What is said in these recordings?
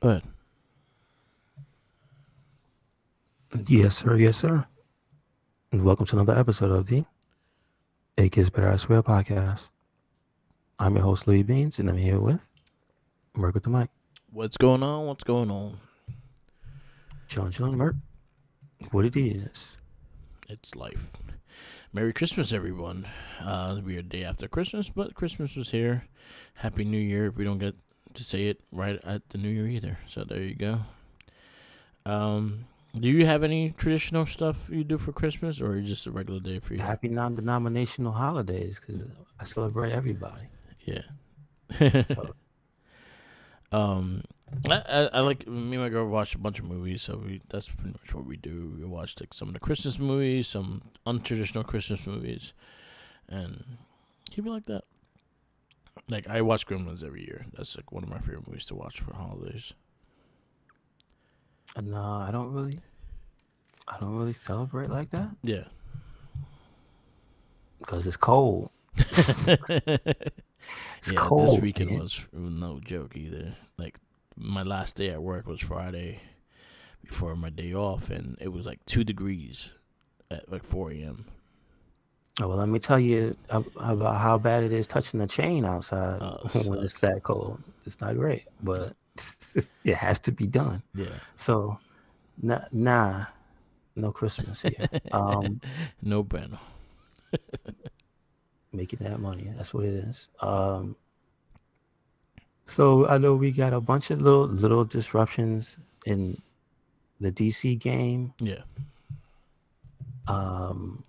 Go ahead. Yes, sir. Yes, sir. And welcome to another episode of the It Gets Better I Swear podcast. I'm your host, Louis Beans, and I'm here with Merc with the mic. What's going on? What's going on? Chillin', Merc. What it is. It's life. Merry Christmas, everyone. We are day after Christmas, but Christmas was here. Happy New Year. We don't get to say it right at the New Year either. So there you go. Um, do you have any traditional stuff you do for Christmas, or is it just a regular day for you? Happy non-denominational holidays, because I celebrate everybody. Yeah. So, um, I like me and my girl watch a bunch of movies, so that's pretty much what we do. We watch like some of the Christmas movies, some untraditional Christmas movies, and keep it like that. Like I watch Gremlins every year. That's like one of my favorite movies to watch for holidays. no, I don't really celebrate like that Yeah. because it's cold. It's Yeah, this cold, weekend man. was no joke either. Like my last day at work was Friday before my day off, and it was like 2 degrees at like 4 a.m. Well, let me tell you about how bad it is touching the chain outside Oh, it when it's sucks. that cold. It's not great, but it has to be done. Yeah. So, nah, no Christmas here. No bueno. Making that money. That's what it is. So I know we got a bunch of little disruptions in the DC game. Yeah. Um,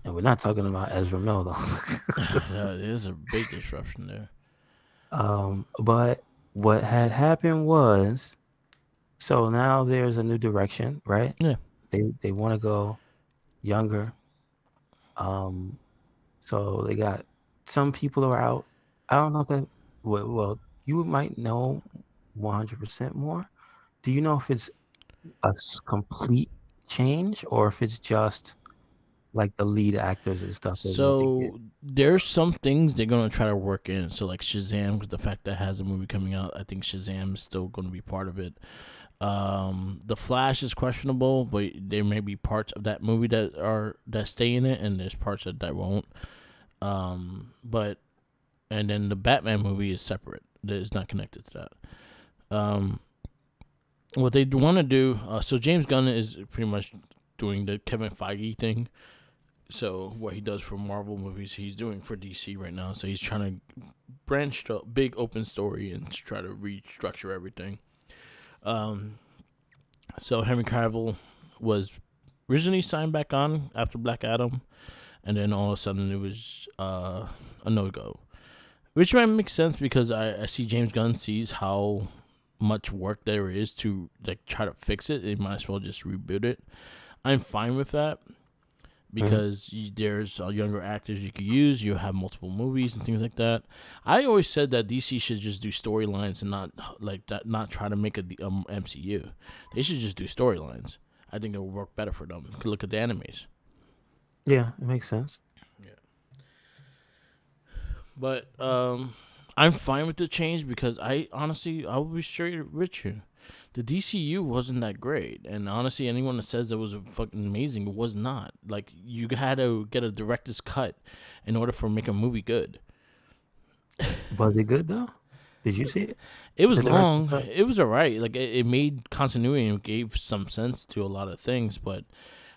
and we're not talking about Ezra Miller though. There's a big disruption there. But what had happened was, so now there's a new direction, right? Yeah. They want to go younger. Um, so they got some people are out. I don't know if that. Well, you might know 100% more. Do you know if it's a complete change or if it's just like the lead actors and stuff that they get? So there's some things they're gonna try to work in. So like Shazam, with the fact that it has a movie coming out, I think Shazam is still gonna be part of it. The Flash is questionable, but there may be parts of that movie that stay in it, and there's parts that won't. But and then the Batman movie is separate. That is not connected to that. What they want to do, so James Gunn is pretty much doing the Kevin Feige thing. So what he does for Marvel movies, he's doing for DC right now. So he's trying to branch the big open story and try to restructure everything. Um, so Henry Cavill was originally signed back on after Black Adam, and then all of a sudden it was a no go, which might make sense because I see James Gunn sees how much work there is to like try to fix it. They might as well just reboot it. I'm fine with that Mhm. because there's younger actors you could use. You have multiple movies and things like that. I always said that DC should just do storylines and not like that, not try to make a MCU. They should just do storylines. I think it would work better for them. Look at the animes. Yeah, it makes sense. Yeah. But I'm fine with the change because I honestly I will be straight with you. The DCU wasn't that great, and honestly, anyone that says it was fucking amazing, it was not. Like you had to get a director's cut in order for make a movie good. Was it good though? Did you see it? It The was director's long. cut? It was alright. Like it made continuity and gave some sense to a lot of things. But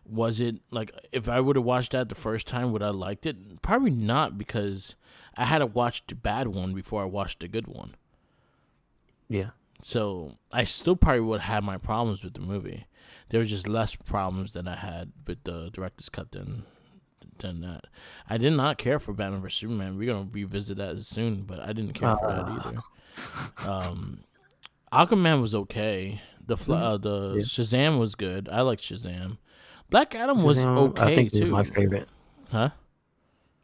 was it like if I would have watched that the first time, would I liked it? Probably not because I had to watch the bad one before I watched the good one. Yeah. So I still probably would have had my problems with the movie. There were just less problems than I had with the director's cut than that. I did not care for Batman vs Superman. We're gonna revisit that soon, but I didn't care for that Uh, either. Um, Aquaman was okay. mhm. The Yeah. Shazam was good. I liked Shazam. Black Adam was Shazam, I okay think is my too. favorite. Huh?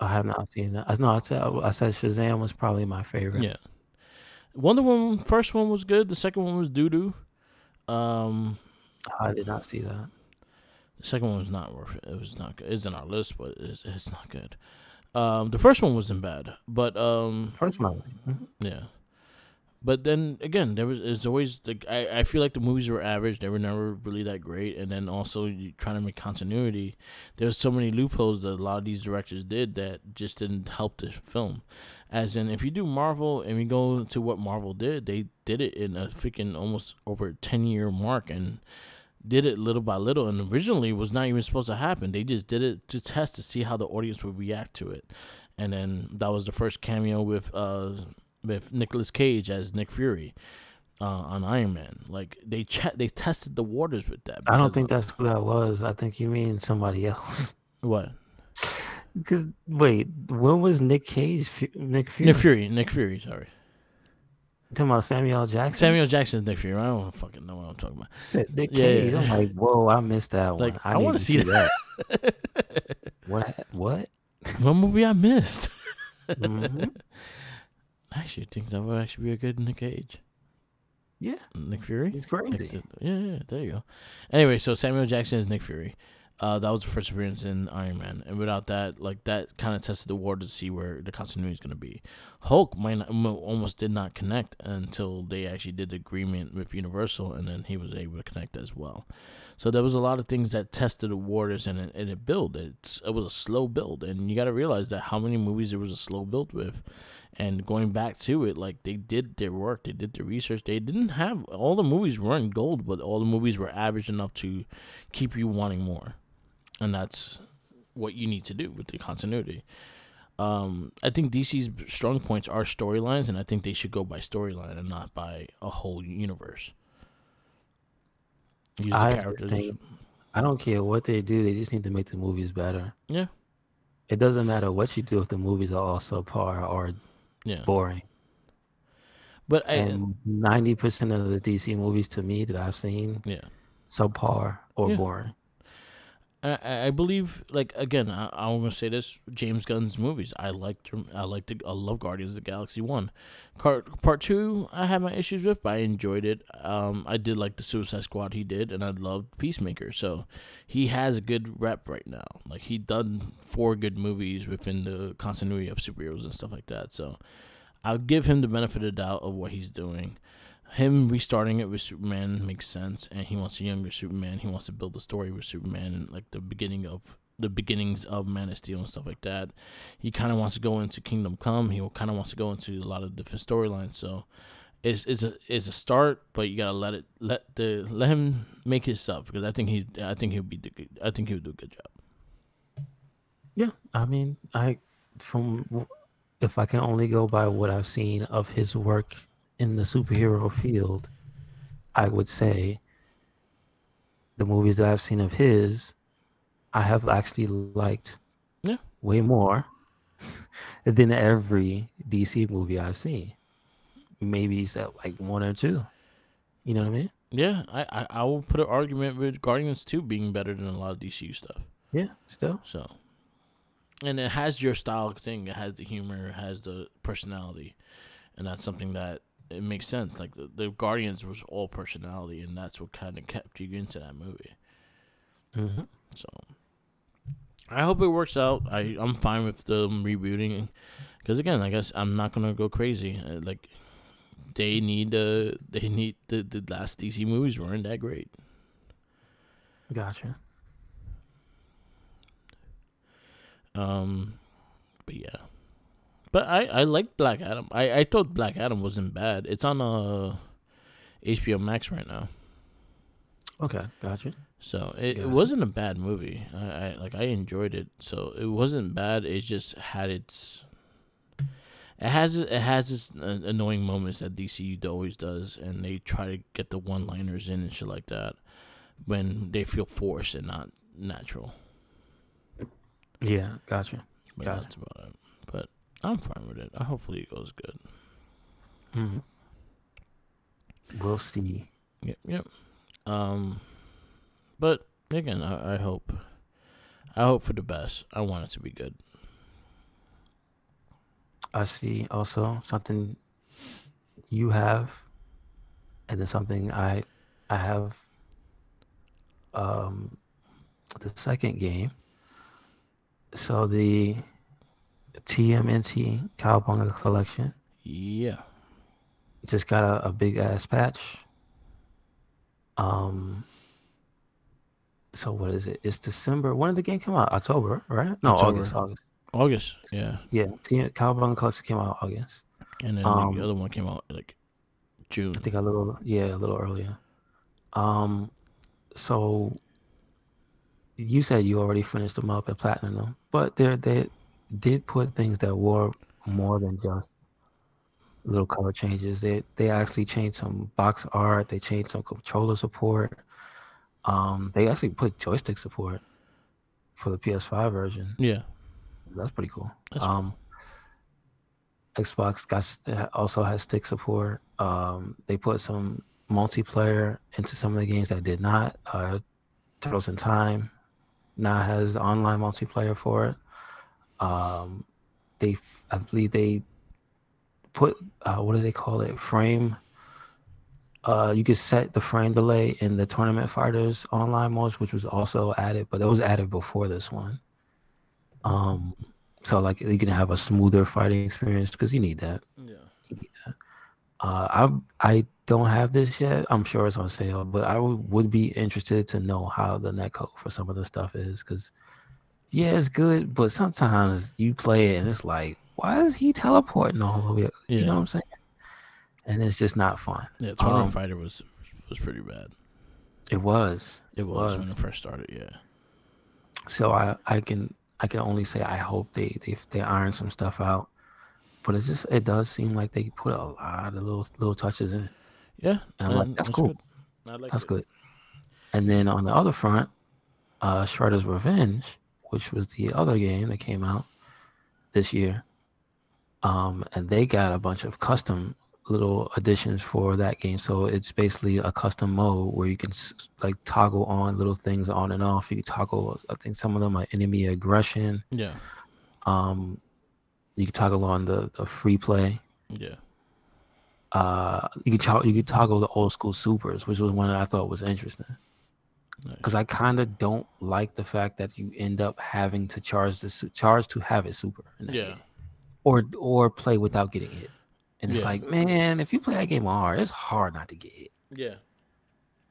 I have not seen that. No, I said Shazam was probably my favorite. Yeah. Wonder Woman first one was good. The second one was doo doo. Um, I did not see that. the second one was not worth it. It was not good. It's in our list, but it's not good. The first one wasn't bad, but First one. Mhm. yeah. But then again, there's always like I feel like the movies were average. They were never really that great. And then also you trying to make continuity. There's so many loopholes that a lot of these directors did that just didn't help the film. As in, if you do Marvel and we go to what Marvel did, they did it in a freaking almost over 10-year mark and did it little by little. And originally it was not even supposed to happen. They just did it to test to see how the audience would react to it. And then that was the first cameo with Nicolas Cage as Nick Fury on Iron Man. Like they tested the waters with that I don't because think that's who that was. I think you mean somebody else. what Because wait, when was Nick Cage Nick Nick Fury? Fury, Nick Fury, sorry. You talking about Samuel L. Jackson? Samuel Jackson's Nick Fury. I don't fucking know what I'm talking about. Said Nick Yeah, Cage. I'm yeah. like, whoa, I missed that one. Like I I want need to to see see that. that. What? What? What movie I missed? Hmm. I actually think that would actually be a good Nick Cage. Yeah, Nick Fury? he's Like crazy. yeah, there you go. Anyway, so Samuel Jackson is Nick Fury. That was the first appearance in Iron Man, and without that, like that kind of tested the water to see where the continuity is going to be. Hulk almost did not connect until they actually did the agreement with Universal, and then he was able to connect as well. So there was a lot of things that tested the waters, and it built. It was a slow build, and you got to realize that how many movies there was a slow build with. And going back to it, like they did their work, they did their research. They didn't have all the movies weren't gold, but all the movies were average enough to keep you wanting more, and that's what you need to do with the continuity. I think DC's strong points are storylines, and I think they should go by storyline and not by a whole universe. Use the I just characters. think I don't care what they do. They just need to make the movies better. Yeah, It doesn't matter what you do if the movies are all subpar or yeah. boring. But I, And 90% of the DC movies to me that I've seen, yeah, subpar or yeah. boring. I believe like again I'm gonna say this James Gunn's movies I liked them I love Guardians of the Galaxy 1. Part 2 I had my issues with but I enjoyed it. I did like the Suicide Squad he did and I loved Peacemaker, so he has a good rep right now. Like he done 4 good movies within the continuity of superheroes and stuff like that, so I'll give him the benefit of the doubt of what he's doing. Him restarting it with Superman makes sense, and he wants a younger Superman. He wants to build a story with Superman and like the beginnings of Man of Steel and stuff like that. He kind of wants to go into Kingdom Come. He kind of wants to go into a lot of different storylines. So it's a start, but you gotta let him make his stuff because I think he'll be I think he'll do a good job. Yeah, I mean, from if I can only go by what I've seen of his work in the superhero field, I would say the movies that I've seen of his, I have actually liked Yeah, way more than every DC movie I've seen. Maybe it's at like one or two. You know what I mean? yeah. I will put an argument with Guardians 2 being better than a lot of DCU stuff. Yeah, still. So and it has your style thing. It has the humor, it has the personality, and that's something that it makes sense. Like the Guardians was all personality, and that's what kind of kept you into that movie. Hmm. So I hope it works out. I'm fine with them rebooting, because again, I guess I'm not gonna go crazy. Like they need the last DC movies weren't that great. Gotcha. Um, but yeah. But I like Black Adam. I thought Black Adam wasn't bad. It's on HBO Max right now. Okay, gotcha. So it Gotcha. wasn't a bad movie. I enjoyed it. So it wasn't bad. It just had it has its annoying moments that DC always does, and they try to get the one liners in and shit like that when they feel forced and not natural. Yeah, gotcha. But Gotcha. that's about it. But I'm fine with it. Hopefully it goes good. Hmm. We'll see. Yep, yep. Um, but again, I hope for the best. I want it to be good. I see also something you have, and then something I have. Um, the second game. So the TMNT Cowabunga collection. Yeah. just got a big ass patch. Um, so what is it? It's December. When did the game come out? October, right? No, August. October, August. August, yeah, Yeah, Cowabunga Collection came out August. and then the Um, other one came out like I June. think a little earlier. Um, so you said you already finished them up at Platinum, but they did put things that were more than just little color changes. They actually changed some box art. They changed some controller support. They actually put joystick support for the PS5 version. Yeah, That's pretty cool. that's cool. Xbox also has stick support. They put some multiplayer into some of the games that did not. Turtles in Time now has online multiplayer for it. Um, I believe they put what do they call it? Frame. You could set the frame delay in the Tournament Fighters online modes, which was also added, but it was added before this one. Um, so like you can have a smoother fighting experience because you need that. Yeah. You need that. I don't have this yet. I'm sure it's on sale, but I would be interested to know how the netcode for some of the stuff is because yeah, it's good, but sometimes you play it and it's like, why is he teleporting all the way? You know Yeah, what I'm saying? And it's just not fun. yeah. Tournament Um, Fighter was pretty bad. it was, It it was was. when it first started. Yeah, So I can only say I hope they iron some stuff out. But it does seem like they put a lot of little touches in it, yeah, and I'm like, and that's that's cool, good. I like that's it. good. And then on the other front, Shredder's Revenge, which was the other game that came out this year, and they got a bunch of custom little additions for that game. So it's basically a custom mode where you can like toggle on little things on and off. You can toggle, I think some of them are enemy aggression. Yeah, Um, you can toggle on the free play. yeah, You could toggle the old school supers, which was one that I thought was interesting. Because nice. I kind of don't like the fact that you end up having to charge to have it super in that Yeah, game, or play without getting hit. And it's yeah, like, man, if you play that game on hard, it's hard not to get hit yeah,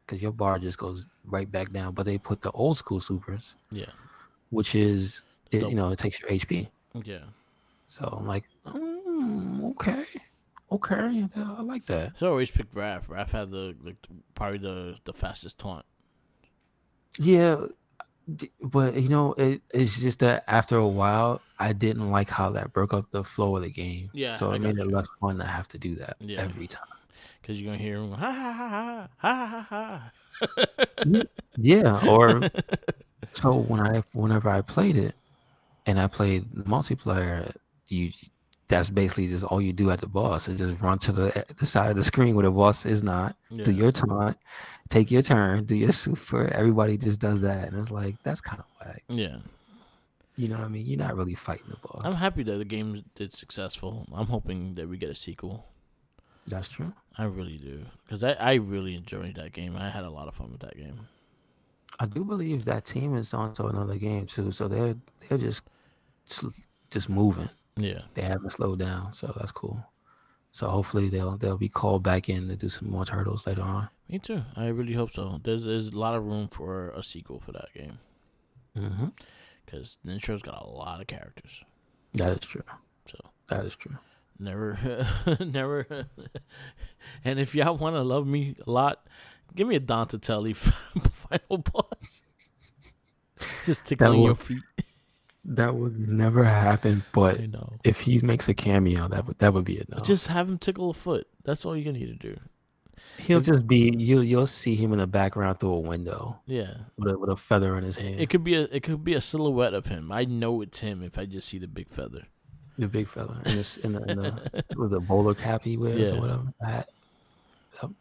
because your bar just goes right back down. But they put the old school supers, yeah. which is The double. it takes your HP. Yeah. So I'm like, okay, okay, yeah, I like that. So I always picked Raph. Raph had probably the fastest taunt. Yeah, but it's just that after a while, I didn't like how that broke up the flow of the game. Yeah, So I it made got it you. less fun to have to do that Yeah, every time. because you're gonna hear him ha ha ha ha ha Ye- ha Yeah, or ha. so whenever I played it and I played multiplayer, you that's basically just all you do at the boss is just run to the side of the screen where the boss is not, do Yeah, your taunt, take your turn, do your super. Everybody just does that, and it's like that's kind of whack. yeah. You know what I mean? You're not really fighting the I'm boss. happy that the game did successful. I'm hoping that we get a sequel. That's true. I really do, because I really enjoyed that game. I had a lot of fun with that game. I do believe that team is on to another game too, so they're just moving. Yeah, They haven't slowed down, so that's cool. So hopefully they'll be called back in to do some more turtles later on. me too. I really hope so. There's a lot of room for a sequel for that game, Hmm. because Nintendo's got a lot of characters. That is true. So That is true. never, never. And if y'all want to love me a lot, give me a Donatelli final boss. Just That tickling your would feet. that would never happen, but I know. if he makes a cameo, that would be enough. Just have him tickle a foot. That's all you need to do. He'll If just be you'll see him in the background through a window yeah, with a feather in his it hand. could be a silhouette of him. I know it's him if I just see the big feather. The big fella in this in the with the bowler cap he wears or Yeah, whatever. Hat. Yep.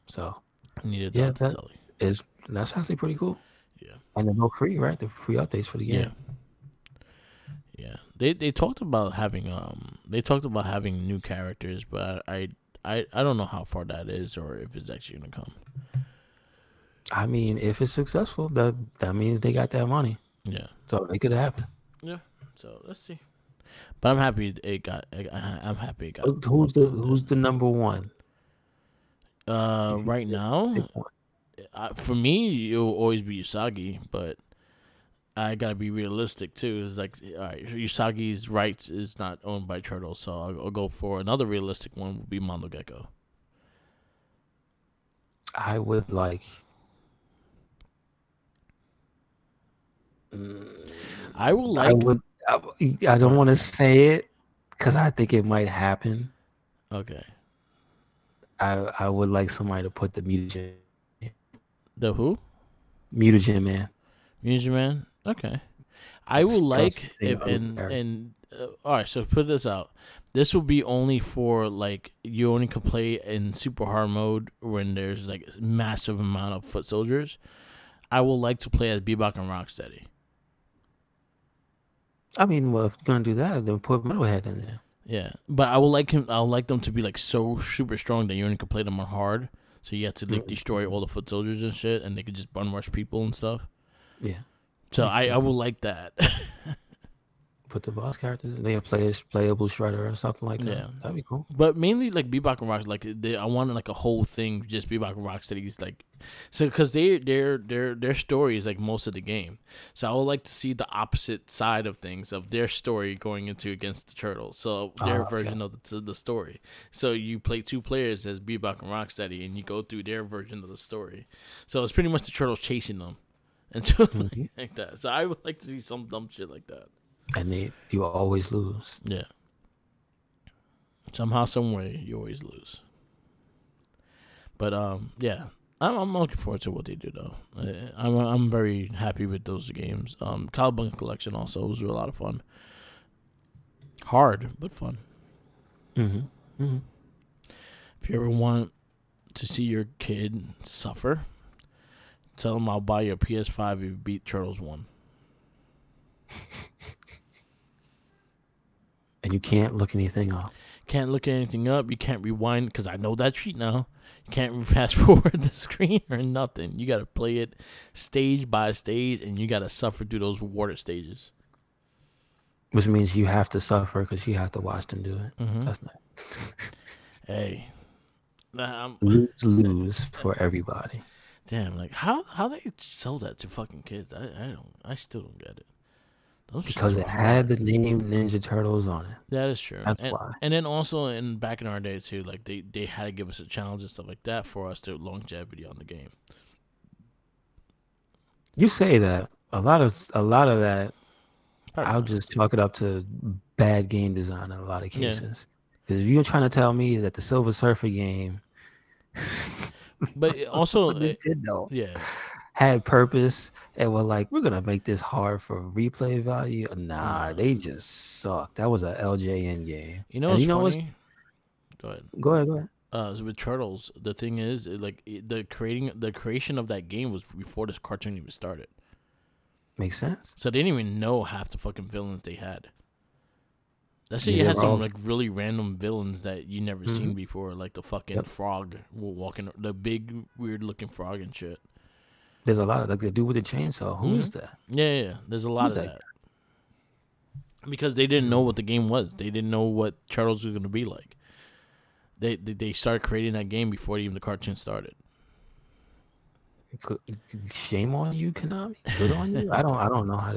So I need a yeah, that Donatelli. is that's actually pretty cool. Yeah, And they're both free, right? They're free updates for the yeah, game. yeah. They talked about having new characters, but I don't know how far that is or if it's actually gonna come. I mean, if it's successful, that means they got that money, Yeah, so it could happen. yeah. So let's see. But I'm happy it got. I'm happy it got Who's looked good. the number one? If you Right could pick now, one. for me, it'll always be Usagi, but I gotta be realistic too. It's like, all right, Usagi's rights is not owned by Turtle, so I'll go for another realistic one. Would be Mondo Gecko. I would like. mm, I will I like. would. I don't What? want to say it because I think it might happen. Okay, I would like somebody to put the the who? mutagen man Music Man. Okay. I will because like they if are characters. and all right. So put this out. This will be only for like you only can play in super hard mode when there's like massive amount of foot soldiers. I would like to play as Bebop and Rocksteady. I mean, well, if you're gonna do that, then put Metalhead in there. Yeah, but I would like him. I would like them to be like so super strong that you only can play them on hard. So you have to like destroy Mhm. all the foot soldiers and shit, and they could just bun rush people and stuff. Yeah, So makes I sense. would like that. Put the boss characters in there, playable Shredder or something like that. Yeah. That'd be cool. But mainly like Bebop and Rock, like I wanted like a whole thing just Bebop and Rocksteady's like, so because their story is like most of the game, so I would like to see the opposite side of things of their story going into against the Turtles, so their Okay. version of the story. So you play two players as Bebop and Rocksteady, and you go through their version of the story. So it's pretty much the Turtles chasing them, and so Hmm. like that. So I would like to see some dumb shit like that. And you always lose. Yeah. Somehow, some way, you always lose. But yeah, I'm looking forward to what they do though. I'm very happy with those games. Cowabunga Collection also was a lot of fun. Hard but fun. Hmm. Hmm. If you ever want to see your kid suffer, tell them I'll buy you a PS5 if you beat Turtles One. And you can't look anything up Can't look anything up. You can't rewind because I know that treat now. You can't fast forward the screen or nothing. You gotta play it stage by stage, and you gotta suffer through those water stages. which means you have to suffer because you have to watch them do it. Hmm. That's not Hey, um, lose lose for everybody damn, like how they sell that to fucking kids? I still don't get it. Those shits because were it had the hard. name Ninja Turtles on it. That is true. That's And why. and then also in back in our day too, like they had to give us a challenge and stuff like that for us to longevity on the game. You say that a lot of that. Probably I'll not. just chalk it up to bad game design in a lot of Yeah, cases. Because if you're trying to tell me that the Silver Surfer game but also for Nintendo yeah. had purpose and were like, we're gonna make this hard for replay value. Nah, Nah. they just suck. That was a LJN game. You know And what's you know what's funny? Go ahead. go ahead, go ahead. So with Turtles, the thing is, the creation of that game was before this cartoon even started. Makes sense. So they didn't even know half the fucking villains they had. That shit, Yeah, you they had were some all like really random villains that you never hmm seen before, like the fucking yep. frog walking, the big weird looking frog and shit. There's a lot of like the dude with the chainsaw. Who Hmm. is that? Yeah. There's a lot Who's of that that guy? because they didn't know So what the game was. They didn't know what Turtles was gonna be like. They started creating that game before even the cartoon started. good- shame on you, Konami. Good on you. I don't know how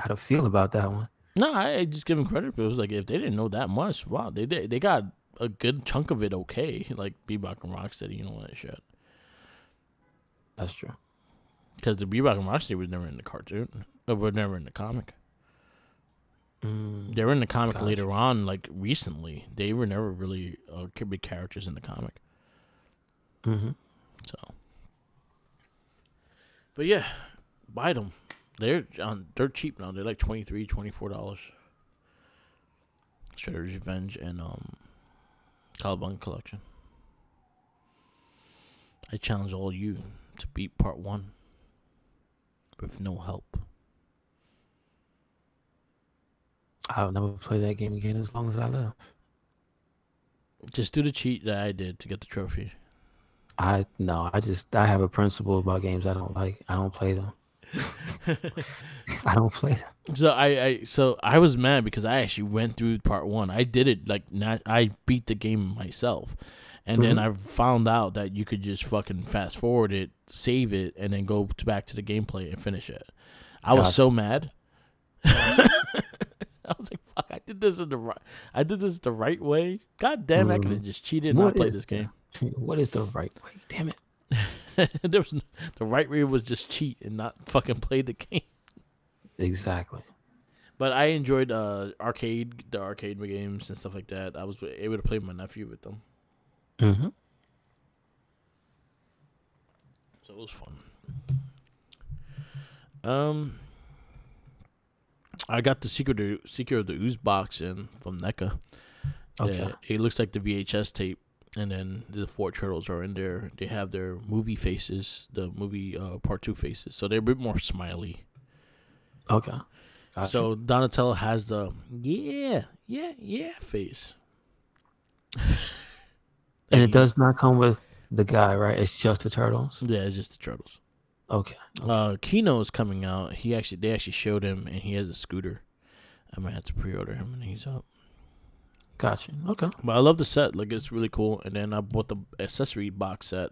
to feel about that one. No, I just give them credit. But it was like if they didn't know that much, wow, they got a good chunk of it okay, like Bebop and Rocksteady, you know all that shit. That's true. Because the Bebop and Rocksteady was never in the cartoon, were never in the comic. They were in the comic Gotcha. later on, like recently. They were never really big characters in the comic. Hmm. So, but yeah, buy them. They're cheap now. They're like $23, $24. Shredder's Revenge and Cowabunga Collection. I challenge all you to beat part one with no help. I'll never play that game again as long as I live. Just do the cheat that I did to get the trophy. I no, I have a principle about games I don't like. I don't play them. I don't play them. So I was mad because I actually went through part one. I did it like not. I beat the game myself, and then Hmm. I found out that you could just fucking fast forward it, save it, and then go back to the gameplay and finish it. I was Gotcha. so mad. I was like, "Fuck! I did this the right way. God damn! I could Hmm. have just cheated and not What played is this the game. what is the right way? Damn it. There was the right way was just cheat and not fucking play the game. Exactly. But I enjoyed the arcade games and stuff like that. I was able to play with my nephew with them, Hmm. so it was fun. Um, I got the Secret of the Ooze box in from NECA. Okay. Yeah, it looks like the VHS tape, and then the four turtles are in there. They have their movie faces, the movie part two faces, so they're a bit more smiley. Okay. Gotcha. So Donatello has the yeah face. And Like it does not come with the guy, right? It's just the turtles. yeah, it's just the turtles. Okay. Okay. Kino is coming out. They actually showed him, and he has a scooter. I might have to pre-order him when he's up. Gotcha. Okay. But I love the set. Like it's really cool. And then I bought the accessory box set,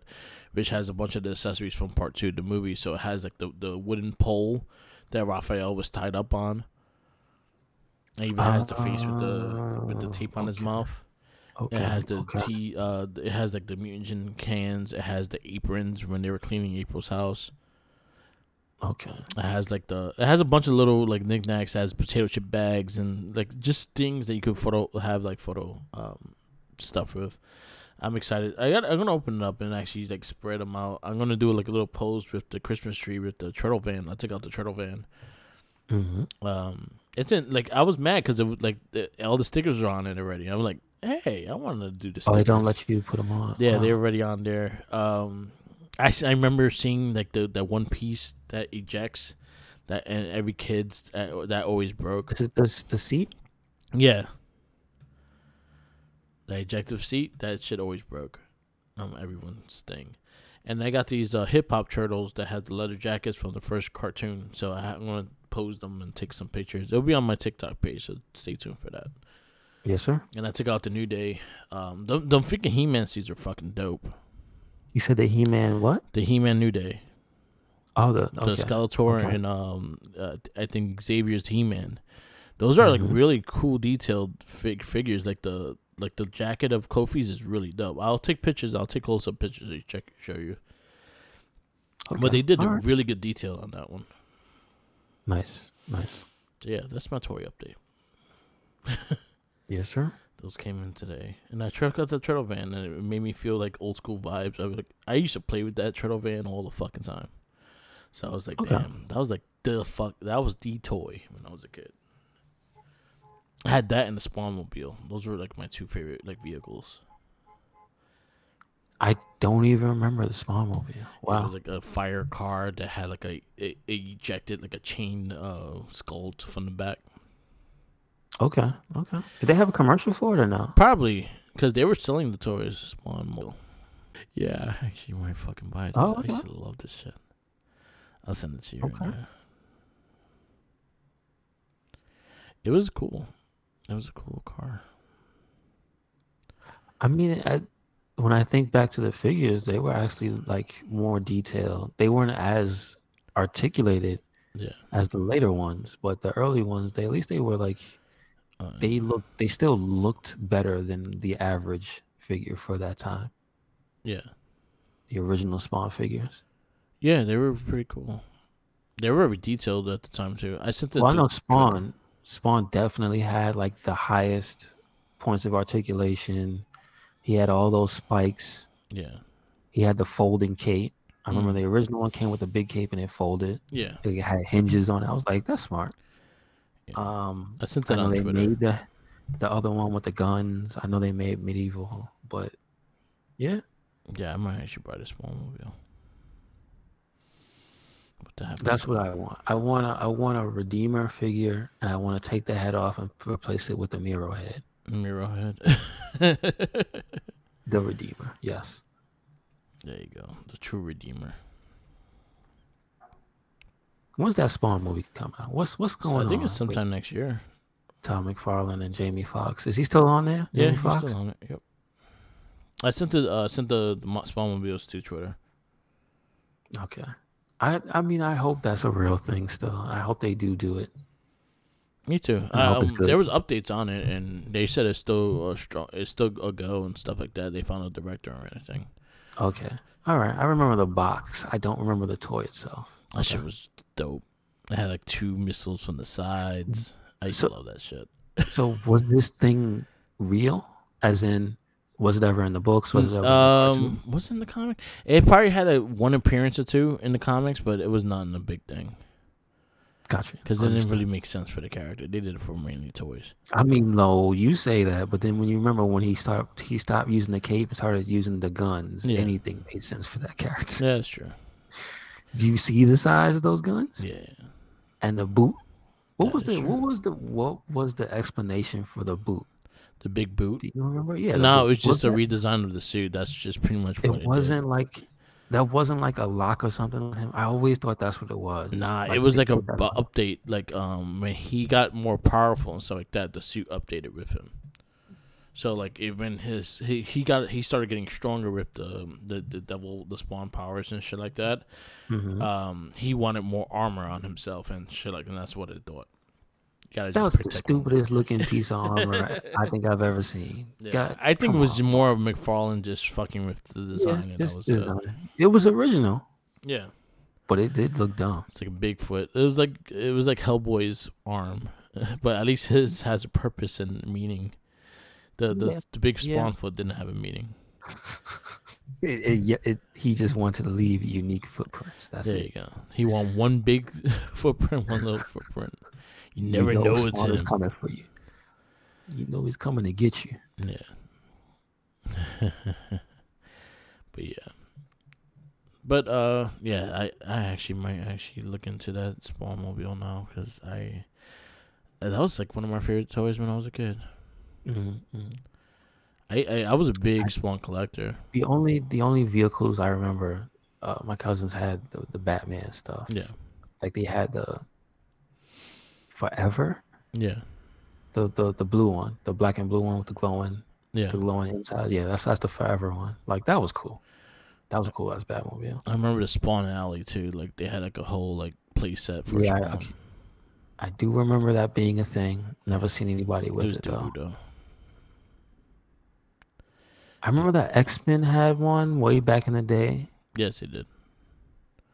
which has a bunch of the accessories from part two, the movie. So it has like the wooden pole that Raphael was tied up on. It even has the face with the tape on his Okay. mouth. It Okay. has the Okay. it has like the mutagen cans. It has the aprons when they were cleaning April's house. Okay. It has a bunch of little like knickknacks. It has potato chip bags and like just things that you could photo stuff with. I'm excited. I'm gonna open it up and actually like spread them out. I'm gonna do like a little pose with the Christmas tree with the turtle van. I took out the turtle van. Hmm. It's in like I was mad because it was like all the stickers are on it already. I'm like, hey, I wanted to do the Oh, they don't stickers. let you put them on. Yeah, they're Wow. already on there. I remember seeing like that one piece that ejects that and every kid's that always broke. Is it the seat? Yeah, the ejective seat that shit always broke. Everyone's thing. And I got these hip hop turtles that had the leather jackets from the first cartoon. So I'm gonna pose them and take some pictures. It'll be on my TikTok page, so stay tuned for that. Yes, sir. And I took out the New Day. The freaking He-Man suits are fucking dope. You said the He-Man what? The He-Man New Day, Oh, the the okay. Skeletor, Okay. and I think Xavier's He-Man. Those are like Hmm. really cool detailed figures. Like the jacket of Kofi's is really dope. I'll take pictures. I'll take close up pictures to show you. But Okay. they did All a right. really good detail on that one. Nice. Nice. So yeah, that's my toy update. Yes, sir. Those came in today, and I checked out the turtle van, and it made me feel like old school vibes. I used to play with that turtle van all the fucking time. So I was like, Okay. damn, that was like the fuck. That was the toy when I was a kid. I had that and the Spawn Mobile. Those were like my two favorite like vehicles. I don't even remember the Spawn Mobile. It was Wow. like a fire car that had like it ejected like a chain skull from the back. Okay. Okay. Did they have a commercial for it or no? Probably because they were selling the toys Spawn Mobile. Yeah, I actually might fucking buy this. Oh, I okay. used to love this shit. I'll send it to you right Okay. now. It was cool. It was a cool car. I mean, when I think back to the figures, they were actually like more detailed. They weren't as articulated Yeah. as the later ones, but the early ones, they at least they were like Uh, they still looked better than the average figure for that time. yeah. The original Spawn figures. Yeah, they were pretty cool. They were very detailed at the time too. I sent Well, I the know trailer. Spawn definitely had like the highest points of articulation. He had all those spikes. Yeah. He had the folding cape. I remember Mm. the original one came with a big cape and it folded. Yeah. It had hinges on it. I was like, that's smart. Yeah. I sent I it know on they Twitter. made the other one with the guns. I know they made medieval, but yeah, Yeah, I might actually buy this one mobile. What the heck that's about what I want. I want a Redeemer figure, and I want to take the head off and replace it with the Miro head. Miro head? The Redeemer, yes. There you go. The true redeemer. When's that Spawn movie coming out? What's So I going think it's on with sometime next year. Todd McFarlane and Jamie Foxx? Is he still on there? Yeah, Jamie he's Foxx? still on it. Yep. I sent the Spawn mobiles to Twitter. Okay. I mean I hope that's a real thing still. I hope they do it. Me too. And I hope it's There good. was updates on it, and they said it's still strong. It's still a go and stuff like that. They found a director or anything. Okay. All right. I remember the box. I don't remember the toy itself. That Okay. shit was dope. It had like 2 missiles from the sides. I used to So love that shit. so was this thing real? As in, was it ever in the books? Was it ever in the cartoon? Was it in the comic? It probably had one appearance or two in the comics, but it was not in a big thing Gotcha. because it didn't Understood. really make sense for the character. They did it for mainly toys. I mean, no, you say that, but then when you remember when he stopped using the cape and started using the guns, Yeah, anything made sense for that character. yeah, that's true. Do you see the size of those guns Yeah, and the boot? that is true. What was the explanation for the boot? The big boot. Do you remember? Yeah, the No, it boot. was Was just a that redesign of the suit. That's just pretty much it what it did. wasn't like that wasn't like a lock or something on him. I always thought that's what it was. Nah, it Like was they like a put that on. update. Like when he got more powerful and stuff like that, the suit updated with him. So like when he started getting stronger with the spawn powers and shit like that. Hmm. He wanted more armor on himself and shit like, and that's what it thought. You gotta That just was the protect one stupidest guy. looking piece of armor I think I've ever seen. Yeah, God, I think it come was on, bro. more of McFarlane just fucking with the Yeah, design, and that just was it. design. It was original, Yeah, but it did look dumb. it's like a Bigfoot. It was like Hellboy's arm, but at least his has a purpose and meaning. The the Yeah, the big yeah. spawn foot didn't have a meaning. He just wanted to leave unique footprints. That's There you it. go. He want one big footprint, one little footprint. You You never know know it's Spawn is him. coming for you. You know he's coming to get you. Yeah. But yeah. But yeah, I actually might actually look into that Spawn mobile now because that was like one of my favorite toys when I was a kid. Mm-hmm. I was a big Spawn collector. The only vehicles I remember, my cousins had the Batman stuff. Yeah. Like they had the Forever, Yeah. the blue one, the black and blue one with the glowing Yeah. the glowing inside. Yeah, that's the Forever one. Like that was cool. That was a cool as Batmobile. I remember the Spawn Alley too. Like they had like a whole like play set for Yeah, Spawn. I do remember that being a thing. Yeah. Never seen anybody It with was it dope though. though. I remember that X-Men had one way back in the day. Yes, it did.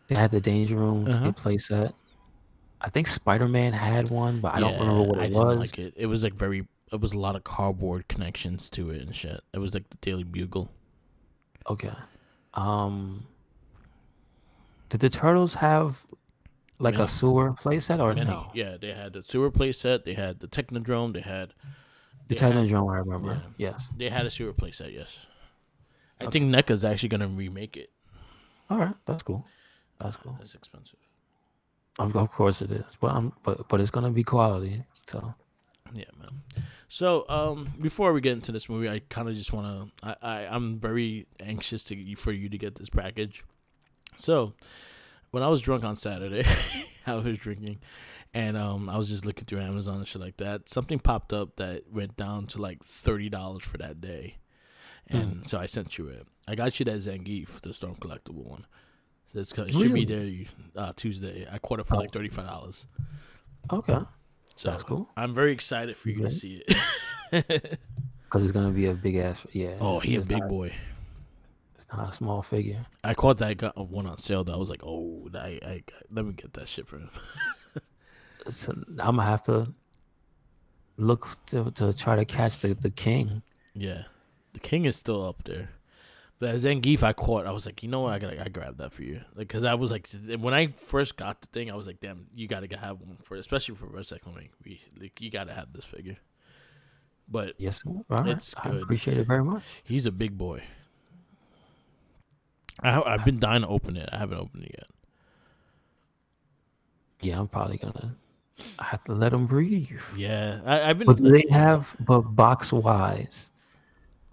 They had the Danger Room Uh huh. kid playset. I think Spider-Man had one, but I don't remember Yeah, what I it didn't was. like it. It was like very. It was a lot of cardboard connections to it and shit. It was like the Daily Bugle. Okay. Um, did the Turtles have like a Many, sewer playset or many. no? Yeah, they had the sewer play set. They had the Technodrome. The They had, Technodrome, I yeah, remember. Yes. they had a sewer play set. Yes, I think Okay. NECA's actually gonna remake it. All right. That's cool. That's cool. It's expensive. Of course it is, but it's gonna be quality. So Yeah, man. So, before we get into this movie, I kind of just wanna. I'm very anxious for you to get this package. So, when I was drunk on Saturday, I was drinking, and I was just looking through Amazon and shit like that. Something popped up that went down to like $30 for that day, mm, and so I sent you it. I got you that Zangief, the Storm collectible one. So it should be really? there Tuesday. I caught it for Oh, like $35. okay. So That's cool. I'm very excited for you to Great. see it. Because it's gonna be a big ass. Yeah, Oh, he a big boy. it's not a small figure. I caught that got one on sale. That I was like, oh, let me get that shit for him. So I'm gonna have to look to try to catch the king. Yeah, the king is still up there. The Zangief I caught, I was like, you know what, I grabbed that for you, like, cause I was like, when I first got the thing, I was like, damn, you gotta have one for, especially for Recycling Week. Like, you gotta have this figure. But Yes, sir. All right. it's I good. appreciate it very much. He's a big boy. I've been dying to open it. I haven't opened it yet. Yeah, I'm probably gonna. I have to let him breathe. Yeah, I've But been. do they have, but box wise,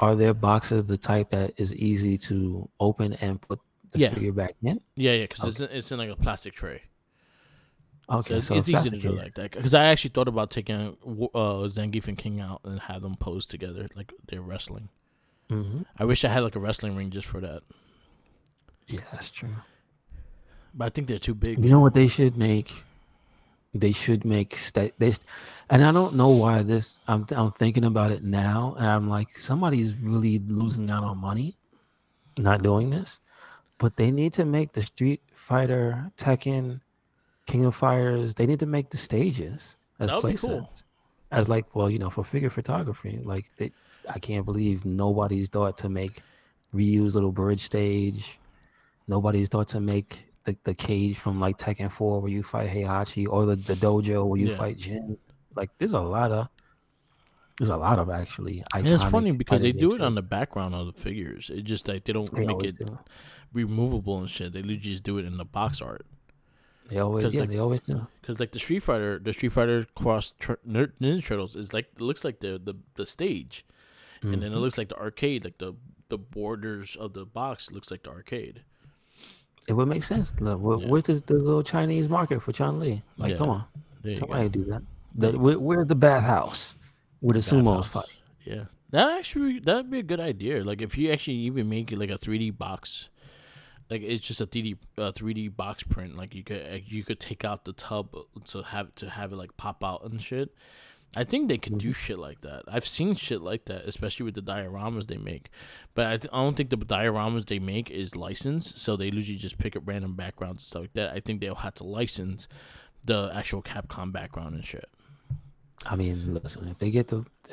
are their boxes the type that is easy to open and put the Yeah, figure back in? yeah, yeah, cause Okay. it's in like a plastic tray. So Okay, so it's if that's easy the to do case, like that. Because I actually thought about taking Zangief and King out and have them pose together like they're wrestling. hmm I wish I had like a wrestling ring just for that, yeah, that's true. but I think they're too big. You know what they should make? They should make and I don't know why this. I'm thinking about it now, and I'm like, somebody's really losing out on money not doing this. But they need to make the Street Fighter, Tekken, King of Fighters. They need to make the stages as That would be play cool. sets, as like, well, for figure photography. Like I can't believe nobody's thought to make reuse little bridge stage. Nobody's thought to make the cage from like Tekken 4 where you fight Heihachi, or the dojo where you Yeah. fight Jin. Like there's a lot of actually And it's iconic funny because they fighting game do it on stages. the background of the figures. It's just like they don't They make always it do. removable and shit. They literally just do it in the box art. Cause like, They always do. cause like the Street Fighter Cross Ninja Turtles is like it looks like the stage, and then it hmm looks like the arcade, like the borders of the box looks like the arcade. It would make sense. Look, Yeah, where's the little Chinese market for Chun Li? Like, come yeah. on, There you go. somebody do that. There you Where's the bathhouse where the go. sumos fight? Bathhouse. Yeah, that'd be a good idea. Like if you actually even make it like a 3D box, like it's just a 3D box print. Like you could take out the tub to have it like pop out and shit. I think they could hmm do shit like that. I've seen shit like that, especially with the dioramas they make. But I don't think the dioramas they make is licensed, so they usually just pick up random backgrounds and stuff like that. I think they'll have to license the actual Capcom background and shit. I mean, listen, if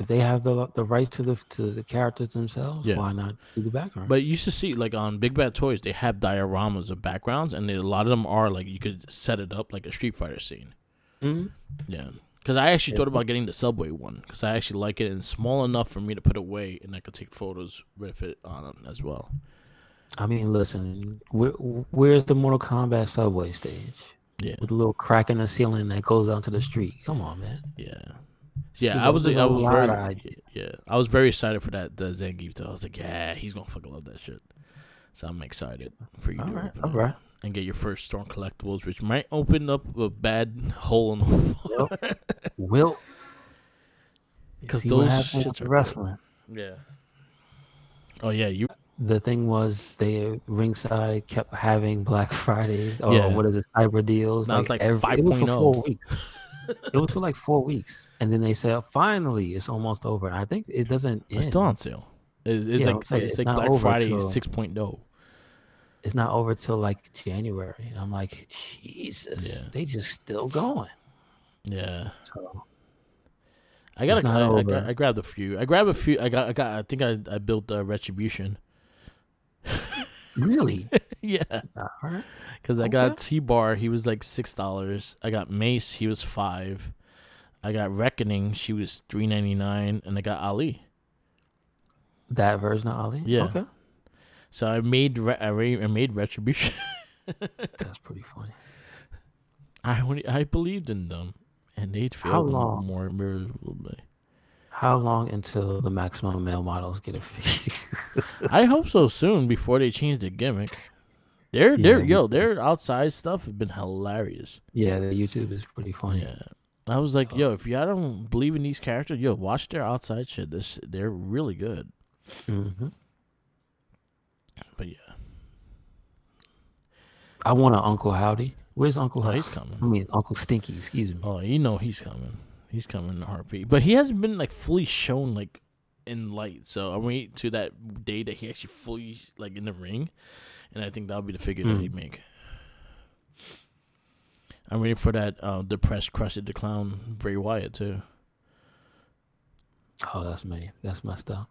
they have the rights to the characters themselves, Yeah. why not do the background? But you used to see like on Big Bad Toys, they have dioramas of backgrounds, and a lot of them are like you could set it up like a Street Fighter scene. hmm Yeah. Because I actually thought about getting the Subway one because I actually like it and small enough for me to put away and I could take photos with it on it as well. I mean, listen, where's the Mortal Kombat subway stage Yeah. with the little crack in the ceiling that goes out to the street? Come on, man. Yeah. Yeah, There's I a was lot of very ideas. yeah, I was very excited for that the Zangief though. I was like, yeah, he's gonna fucking love that shit. So I'm excited for you All to right, open all it right. and get your first Storm collectibles, which might open up a bad hole in the Well, wall. we'll Because see what those happens with shits the are good. wrestling. Yeah. Oh yeah, you. The thing was, they ringside kept having Black Fridays, or Yeah. what is it, cyber deals. That was Like like it was for 5.0. 4 weeks. It was for like 4 weeks, and then they said finally it's almost over. And I think it doesn't It's still end. on sale. Yeah, I'll say It's it's like not Black over Friday till 6.0. it's not over till like January. And I'm like, Jesus, Yeah. they just still going. Yeah. So I it's not over. I grabbed a few. I think I built Retribution. Really? Yeah. All right. Because I Okay. got T-Bar, he was like $6. I got Mace, he was 5. I got Reckoning, she was 3.99, and I got Ali. That version of Ali. Yeah. Okay. So I made Retribution. That's pretty funny. I believed in them, and they How failed long? more miserably. How long until the maximum male models get a figure? I hope so soon before they change the gimmick. Yeah, Their outside stuff has been hilarious. yeah. The YouTube is pretty funny. Yeah. I was like, So, yo, if y'all don't believe in these characters, yo, watch their outside shit. They're really good. hmm But yeah, I want an Uncle Howdy. Where's Uncle no, he's Howdy? I coming. mean, Uncle Stinky. Excuse me. Oh, you know he's coming. He's coming in a heartbeat. But he hasn't been like fully shown like in light. So I'm waiting to that day that he actually fully like in the ring, and I think that'll be the figure that they Mm. make. I'm waiting for that depressed Krusty the Clown Bray Wyatt too. Oh, that's me. That's messed up.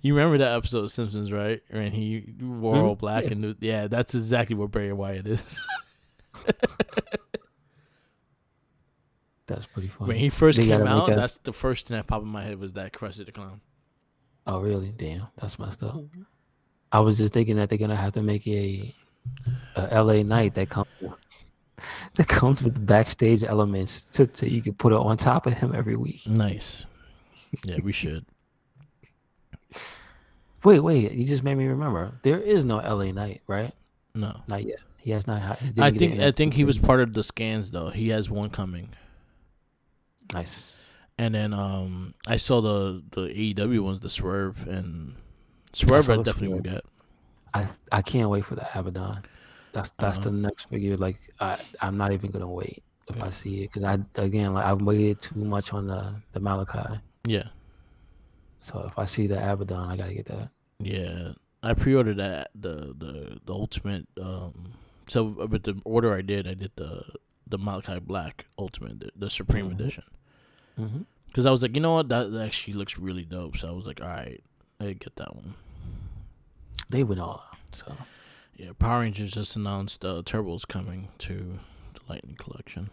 You remember that episode of Simpsons, right? When he wore all black Yeah. and yeah, that's exactly what Bray Wyatt is. That's pretty When funny. he first They came gotta make out, a. that's the first thing that popped in my head was that Krusty the Clown. Oh, really? Damn, that's messed up. I was just thinking that they're gonna have to make a LA Night that comes with backstage elements to you can put it on top of him every week. Nice. Yeah, we should. Wait, you just made me remember. There is no LA Night, right? No. Not yet. He has not. He I didn't get think an I think he was interview. part of the scans though. He has one coming. Nice. And then I saw the AEW ones, the Swerve and I Swerve. saw I the definitely will Swerve. get. I can't wait for the Abaddon. That's Uh, the next figure. Like I'm not even gonna wait if yeah, I see it because I again like I've waited too much on the Malachi. yeah, So if I see the Abaddon, I gotta get that. yeah. I pre-ordered that the ultimate. So with the order I did the Malachi Black Ultimate, the Supreme Hmm. Edition. Hmm. Because I was like, you know what, that actually looks really dope. So I was like, all right, I get that one. They went all out. So Yeah, Power Rangers just announced Turbo's coming to the Lightning Collection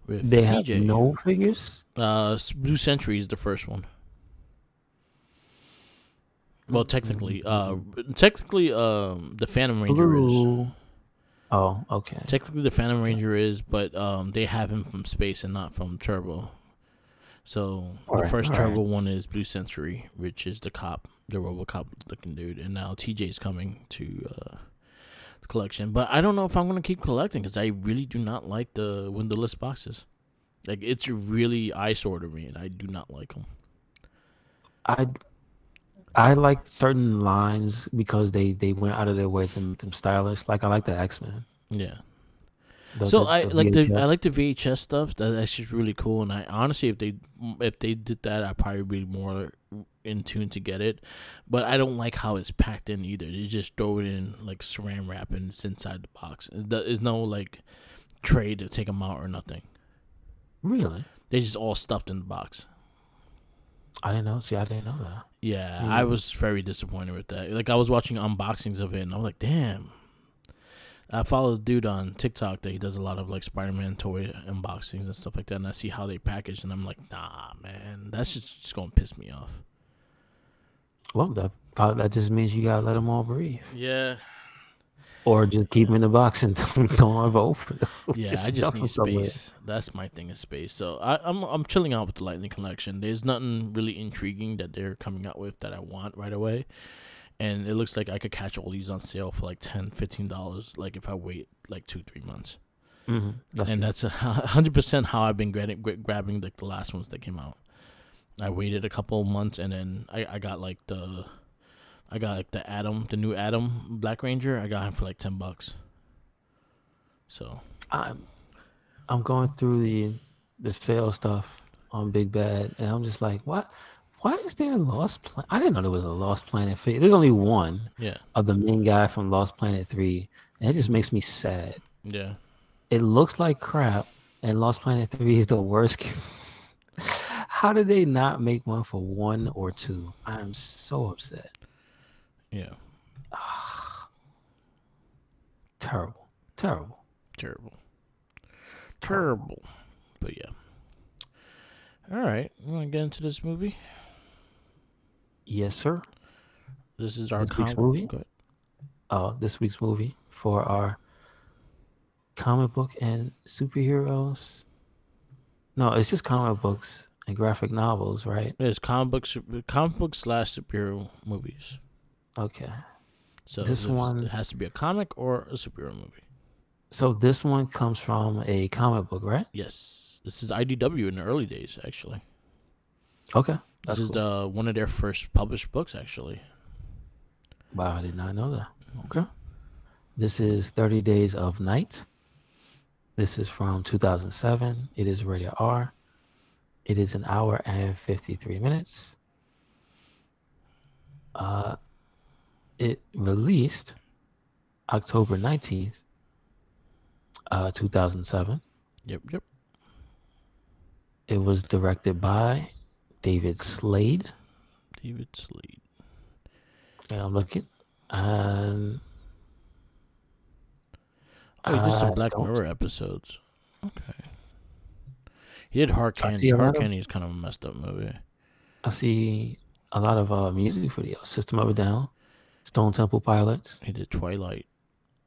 with they have TJ. no figures. Blue Century is the first one. Well, Mm. the Phantom Ranger is. Blue. Oh, okay. Technically, the Phantom Okay. Ranger is, but they have him from space and not from Turbo. So All the right. first All right. Turbo one is Blue Century, which is the cop, the RoboCop looking dude, and now TJ's coming to the collection. But I don't know if I'm gonna keep collecting because I really do not like the windowless boxes. Like it's really eyesore to me, and I do not like them. I I like certain lines because they went out of their way to make them stylish. Like I like the X-Men, Yeah. the So the I the like I VHS. like the VHS stuff. That's just really cool. And I honestly, if they did that, I'd probably be more in tune to get it. But I don't like how it's packed in either. They just throw it in like saran wrap and it's inside the box. There's no like tray to take them out or nothing. Really? They just all stuffed in the box. I didn't know. See, I didn't know that. Yeah, I Hmm. was very disappointed with that. Like I was watching unboxings of it, and I was like, damn. I follow the dude on TikTok that he does a lot of like Spider-Man toy unboxings and stuff like that, and I see how they package, and I'm like, nah, man, that's just gonna piss me off. Well, that just means you gotta let them all breathe, Yeah, or just keep yeah, them in the box and don't ever open them. yeah. Just I just stuff need them somewhere. space. That's my thing is space. So I'm chilling out with the Lightning Collection. There's nothing really intriguing that they're coming out with that I want right away, and it looks like I could catch all these on sale for like $10, $15. Like if I wait like 2, 3 months. That's And true. that's 100% how I've been grabbing like the last ones that came out. I waited a couple of months and then I got like the new Adam Black Ranger. I got him for like $10. So I'm I'm going through the sale stuff on Big Bad, and I'm just like, what? Why is there a Lost Planet? I didn't know there was a Lost Planet figure. There's only one yeah, of the main guy from Lost Planet 3, and it just makes me sad. yeah, It looks like crap, and Lost Planet 3 is the worst. How did they not make one for one or two? I am so upset. yeah. Ah, terrible, terrible, Terrible, terrible. terrible. But yeah. All right, you want to get into this movie? Yes, sir. This is our This week's con. movie. Go ahead. This week's movie for our comic book and superheroes. No, it's just comic books and graphic novels, right? It's comic book slash superhero movies. Okay. So This it one, has to be a comic or a superhero movie. so this one comes from a comic book, right? Yes, this is IDW in the early days actually. Okay, This that's is cool. the one of their first published books actually. Wow, I did not know that. Okay. This is 30 Days of Night. This is from 2007. It is rated R. It is an hour and 53 minutes. Uh, it released October 19th, 2007. Yep, yep. It was directed by David Slade. David Slade. And I'm looking, and Oh, he did some I Black don't. Mirror episodes. Okay. He did Hard I Candy. see a Hard lot of. Candy is kind of a messed up movie. I see a lot of music videos. System of a Down, Stone Temple Pilots, He did Twilight.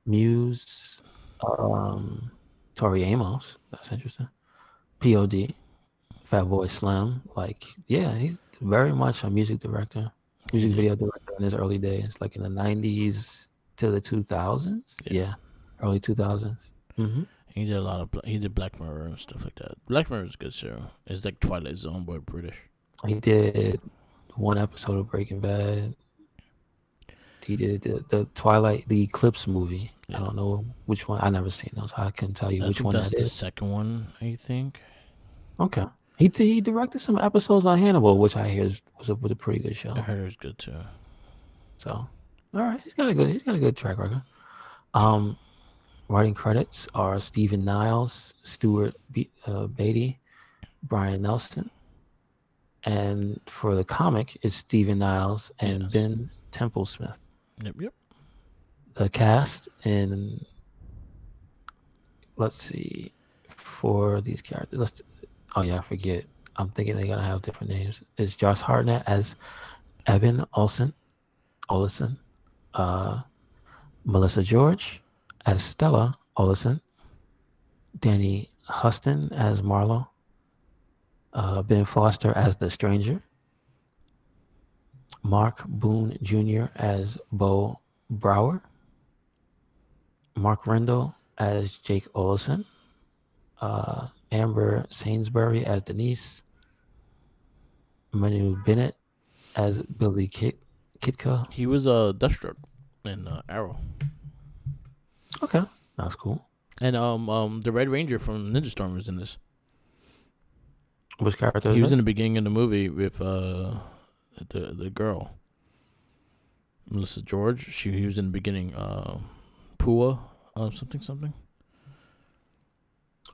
Muse, um, Tori Amos. That's interesting. P.O.D. Fatboy Slim. Like, yeah, he's very much a music director, He music did. video director in his early days, like in the 90s to the 2000s. Yeah, early 2000s. He did a lot of he did Black Mirror and stuff like that. Black Mirror is a good show. It's like Twilight Zone but British. He did one episode of Breaking Bad. He did the Twilight, the Eclipse movie. Yeah. I don't know which one. I never seen those. I couldn't tell you I which think one that's that the is. second one. I think. Okay. He directed some episodes on Hannibal, which I hear was a pretty good show. I heard it was good too. So, all right, he's got a good track record. Writing credits are Stephen Niles, Stuart Beatty, Brian Nelson, and for the comic, it's Stephen Niles and Ben Templesmith. Yep. The cast in, let's see, for these characters. I forget. I'm thinking they're gonna have different names. It's Josh Hartnett as Evan Olsen, Melissa George as Stella Olsen, Danny Huston as Marlo, Ben Foster as the Stranger, Mark Boone Jr. as Bo Brower, Mark Rendell as Jake Olsen, Amber Sainsbury as Denise, Manu Bennett as Billy Kitka. He was a Deathstroke in Arrow. Okay, that's cool. And the Red Ranger from Ninja Storm was in this. Which character? He was in the beginning of the movie with the girl, Melissa George. He was in the beginning. Pua, something.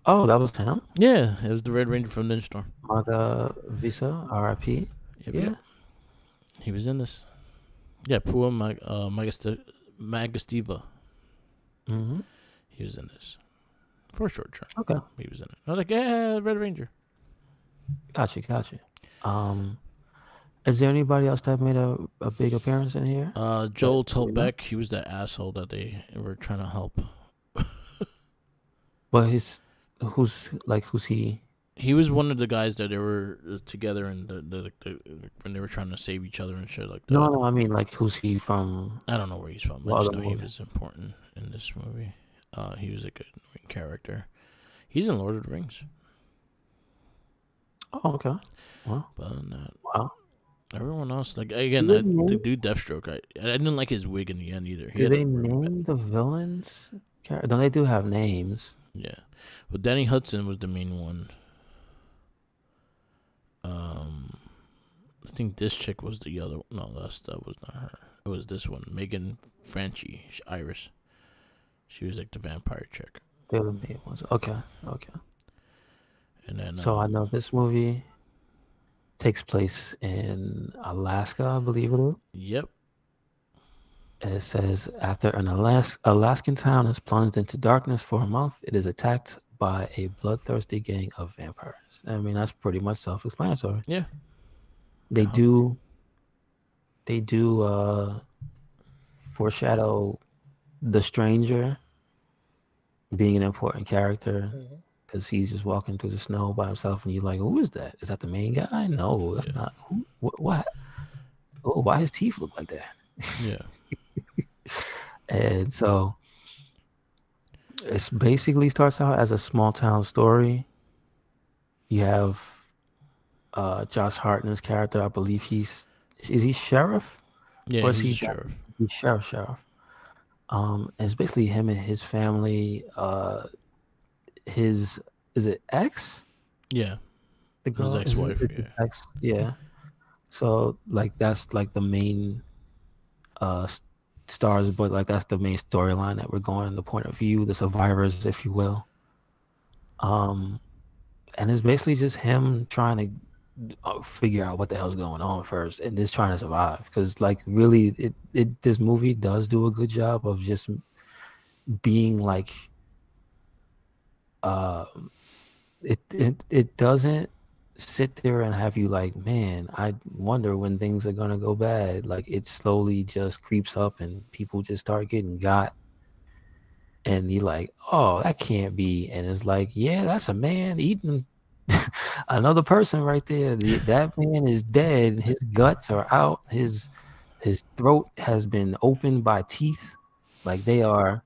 Oh, that was him. Yeah, it was the Red Ranger from Ninja Storm. Maga Visa, R.I.P. Yep. He was in this. Yeah, Pua Magastiva. Mm-hmm. He was in this. For a short time. Okay. He was in it. I was like, yeah, Red Ranger. Gotcha. Is there anybody else that made a big appearance in here? Joel Tolbeck, he was that asshole that they were trying to help. But who's he? He was one of the guys that they were together and when they were trying to save each other and shit like that. No, I mean like who's he from? I don't know where he's from. I just know he was important in this movie. He was a good character. He's in Lord of the Rings. Oh, okay. Well, but other than that, wow. Everyone else, like again, the dude Deathstroke. I didn't like his wig in the end either. Do they name the villains? Don't they do have names? Yeah, but Danny Hudson was the main one. I think this chick was the other. No, that was not her. It was this one, Megan Franchi, Iris. She was like the vampire chick. They're the main ones. Okay. And then. So I know this movie takes place in Alaska, I believe it is. Yep. It says after an Alaskan town is plunged into darkness for a month, it is attacked by a bloodthirsty gang of vampires. I mean, that's pretty much self-explanatory. Yeah. They do foreshadow the Stranger being an important character because he's just walking through the snow by himself, and you're like, "Who is that? Is that the main guy? No, that's not. Who? What? Oh, why his teeth look like that?" Yeah. And so it basically starts out as a small town story. You have Josh Hartnett's character. I believe is he sheriff? Yeah, or is he's sheriff. He's sheriff. It's basically him and his family. Is it ex? Yeah. The girl, his ex-wife. His ex, yeah. So like that's like the main stars, but like that's the main storyline that we're going, the point of view, the survivors, if you will. And it's basically just him trying to figure out what the hell's going on first, and just trying to survive. Because like really, this movie does do a good job of just being like, it doesn't sit there and have you like, man, I wonder when things are gonna go bad. Like it slowly just creeps up and people just start getting got, and you're like, oh, that can't be. And it's like, yeah, that's a man eating another person right there. That man is dead. His guts are out. His throat has been opened by teeth. Like they are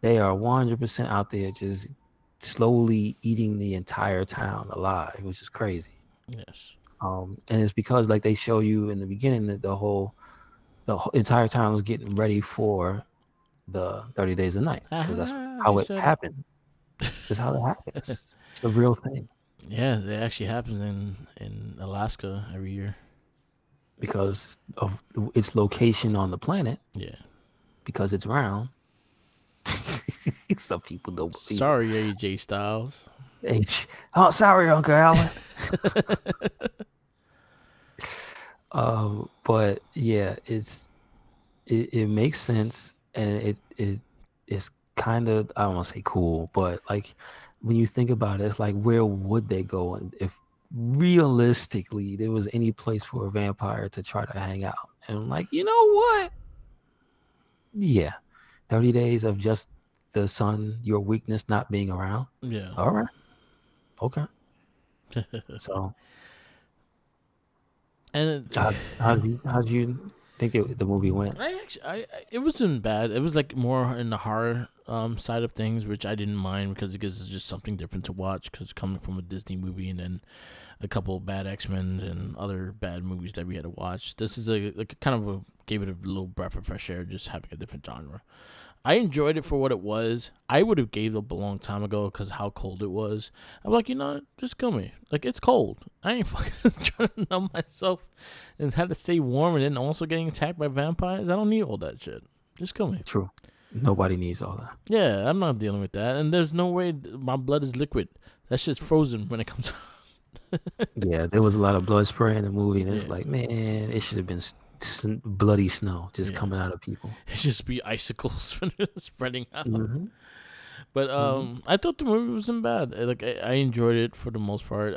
100% out there just slowly eating the entire town alive, which is crazy. Yes. And it's because like they show you in the beginning that the whole entire town is getting ready for the 30 days a night because that's You how it said happens. That's how it it. happens. It's a real thing Yeah, it actually happens in Alaska every year. because of its location on the planet, Yeah. because it's round. Some people don't believe it. Sorry, AJ Styles. Oh, sorry, Uncle Alan. But yeah, it makes sense, and it's kind of, I don't want to say cool, but like when you think about it, it's like where would they go, and if realistically there was any place for a vampire to try to hang out? And I'm like, you know what? Yeah, 30 days of just the sun, your weakness not being around. Yeah. All right, okay. So And how do you think the movie went? it wasn't bad. It was like more in the horror side of things, which I didn't mind because it gives us just something different to watch. Because coming from a Disney movie and then a couple of bad X-Men and other bad movies that we had to watch, this is a like kind of a gave it a little breath of fresh air, just having a different genre. I enjoyed it for what it was. I would have gave up a long time ago because how cold it was. I'm like, you know, what? Just kill me. Like it's cold. I ain't fucking trying to numb myself and have to stay warm and then also getting attacked by vampires. I don't need all that shit. Just kill me. True. Nobody needs all that. Yeah, I'm not dealing with that. And there's no way my blood is liquid. That shit's frozen when it comes out. Yeah, there was a lot of blood spray in the movie, and it's Yeah, like, man, it should have been bloody snow just yeah. coming out of people. It just be icicles spreading out. Hmm. But Hmm. I thought the movie wasn't bad. Like I enjoyed it for the most part.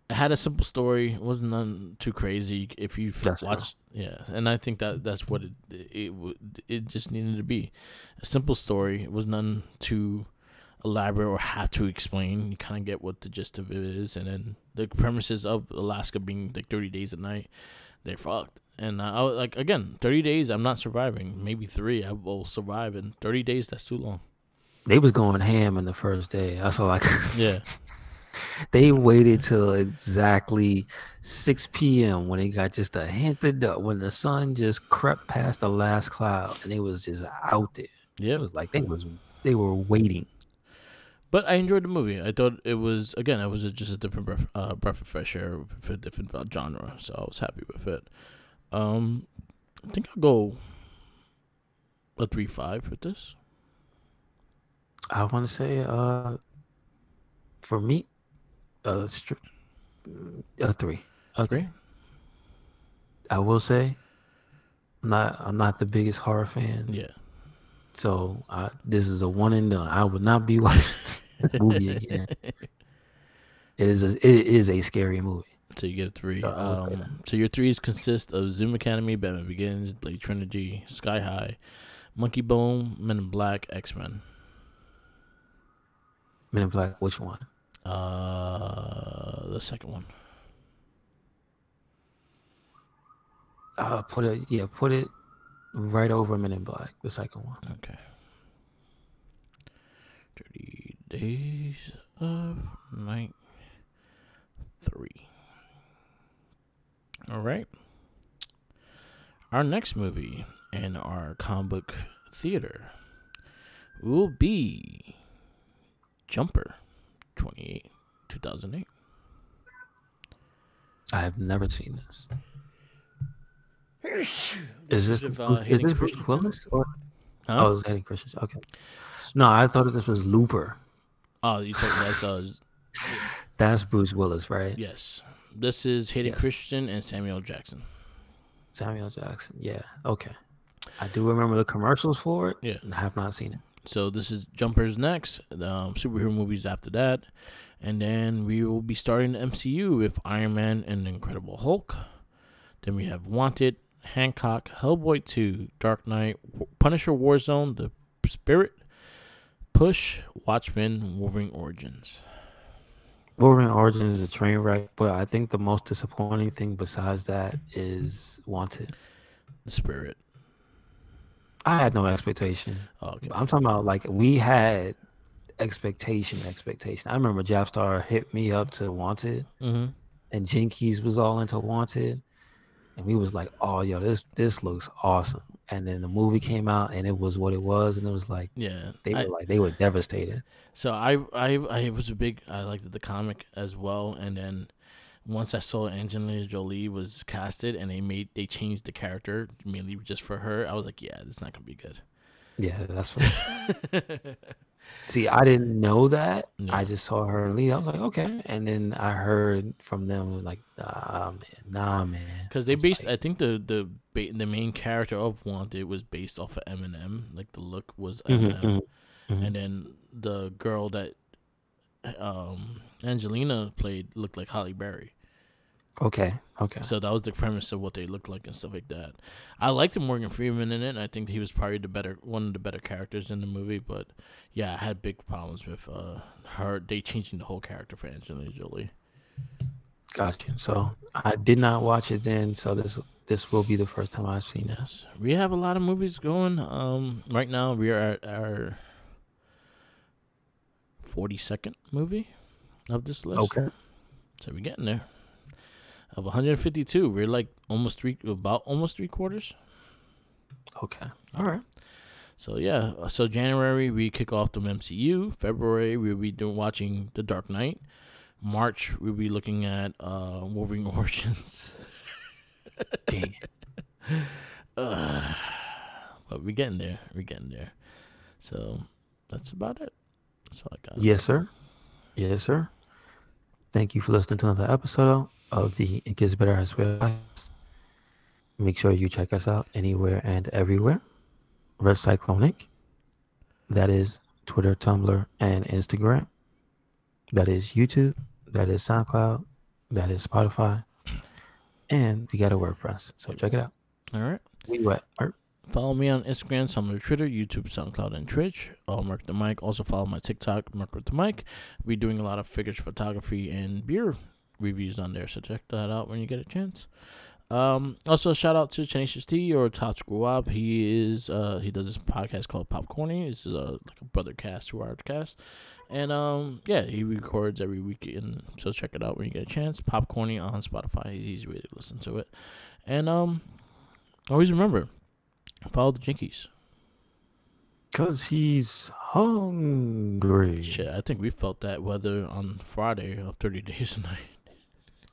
It had a simple story. It wasn't none too crazy. If you've That's true. watched, yeah, and I think that that's what it just needed to be, a simple story. It was none too elaborate or have to explain. You kind of get what the gist of it is, and then the premises of Alaska being like 30 days a night, they're fucked. And I was like, again, 30 days, I'm not surviving. Maybe three, I will survive. In 30 days, that's too long. They was going ham in the first day. That's all I could. Yeah, They waited till exactly 6 p.m. when they got just a hint of dusk, when the sun just crept past the last cloud, and they was just out there. It yep. was like they were waiting. But I enjoyed the movie. I thought it was again, it was just a different breath of fresh air for a different genre. So I was happy with it. Um, I think I'll go a 3.5 with this. I want to say, for me, uh, a three, a three. Three. I will say, I'm not the biggest horror fan, Yeah. so this is a one and done. I would not be watching this movie again. It is a scary movie. So you get a three. So I would say that. So your threes consist of Zoom Academy, Batman Begins, Blade Trinity, Sky High, Monkey Bone, Men in Black, X Men. Men in Black, which one? The second one. Put it right over Men in Black, the second one. Okay. 30 Days of Night 3. All right. Our next movie in our comic book theater will be Jumper 2008. I have never seen this. This Is is this with is Hayden this Bruce Christensen. Willis or Huh? oh, it's Hayden Christensen? Okay. No, I thought this was Looper. Oh, you thought that's That's Bruce Willis, right? yes. This is Hayden Yes. Christensen and Samuel Jackson. Samuel Jackson. Yeah. Okay. I do remember the commercials for it, Yeah. and have not seen it. So this is Jumpers next. Superhero movies after that, and then we will be starting the MCU with Iron Man and the Incredible Hulk. Then we have Wanted, Hancock, Hellboy 2, Dark Knight, Punisher Warzone, The Spirit, Push, Watchmen, Wolverine Origins. Wolverine Origins is a train wreck, but I think the most disappointing thing besides that is Wanted. The Spirit. I had no expectation. Oh, okay. I'm talking about like we had expectation. I remember Japstar hit me up to Wanted, Mhm. and Jinkies was all into Wanted, and we was like, "Oh, yo, this looks awesome." And then the movie came out, and it was what it was, and it was like Yeah. they were devastated. So I was a big I liked the comic as well, and then once I saw Angelina Jolie was casted and they changed the character mainly just for her, I was like, yeah, this is not gonna be Yeah, that's good. see, I didn't know that. I Yeah, just saw her lead. I was like, okay. And then I heard from them like, nah, man. because I they was based like, I think the main character of Wanted was based off of Eminem, like the look was Eminem, hmm hmm and then the girl that Angelina played looked like Halle Berry. okay, okay, So that was the premise of what they looked like and stuff like that. I liked Morgan Freeman in it. I think he was probably the better one of the better characters in the movie. But yeah, I had big problems with her. They changing the whole character for Angelina Jolie. got you. So I did not watch it then. So this will be the first time I've seen it. Yes, we have a lot of movies going. Right now we are at our 42nd movie of this list, Okay, so we're getting there. Of 152, we're like almost three quarters. okay, all right. So yeah, so January we kick off the MCU. February we'll be doing watching The Dark Knight. March we'll be looking at Wolverine Origins. Dang. uh, but we're getting there. We're getting there. So that's about it. That's all I got. Yes, sir. Yes, sir. Thank you for listening to another episode of the It Gets Better as Well. Make sure you check us out anywhere and everywhere. Red Cyclonic. That is Twitter, Tumblr, and Instagram. That is YouTube. That is SoundCloud. That is Spotify. And we got a WordPress. So check it out. All right. We wet. Follow me on Instagram, Tumblr, Twitter, YouTube, SoundCloud, and Twitch. Mark the Mic. Also follow my TikTok, Mark with the Mic. We're doing a lot of figures photography and beer reviews on there, so check that out when you get a chance. Also shout out to Tenacious T or Top Screw Up. He does this podcast called Popcorny. This is like a brother cast, 2 hour cast, and yeah, he records every week, and so check it out when you get a chance. Popcorny on Spotify. He's easy way to listen to it, and always remember follow the Jinkies. Because he's hungry. Shit, I think we felt that weather on Friday of 30 days a night.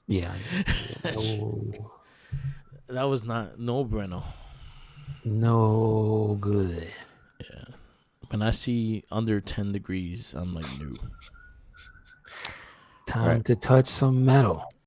Yeah. No, That was not no bueno. no good. Yeah. When I see under 10 degrees, I'm like, no. All Time right. to touch some metal.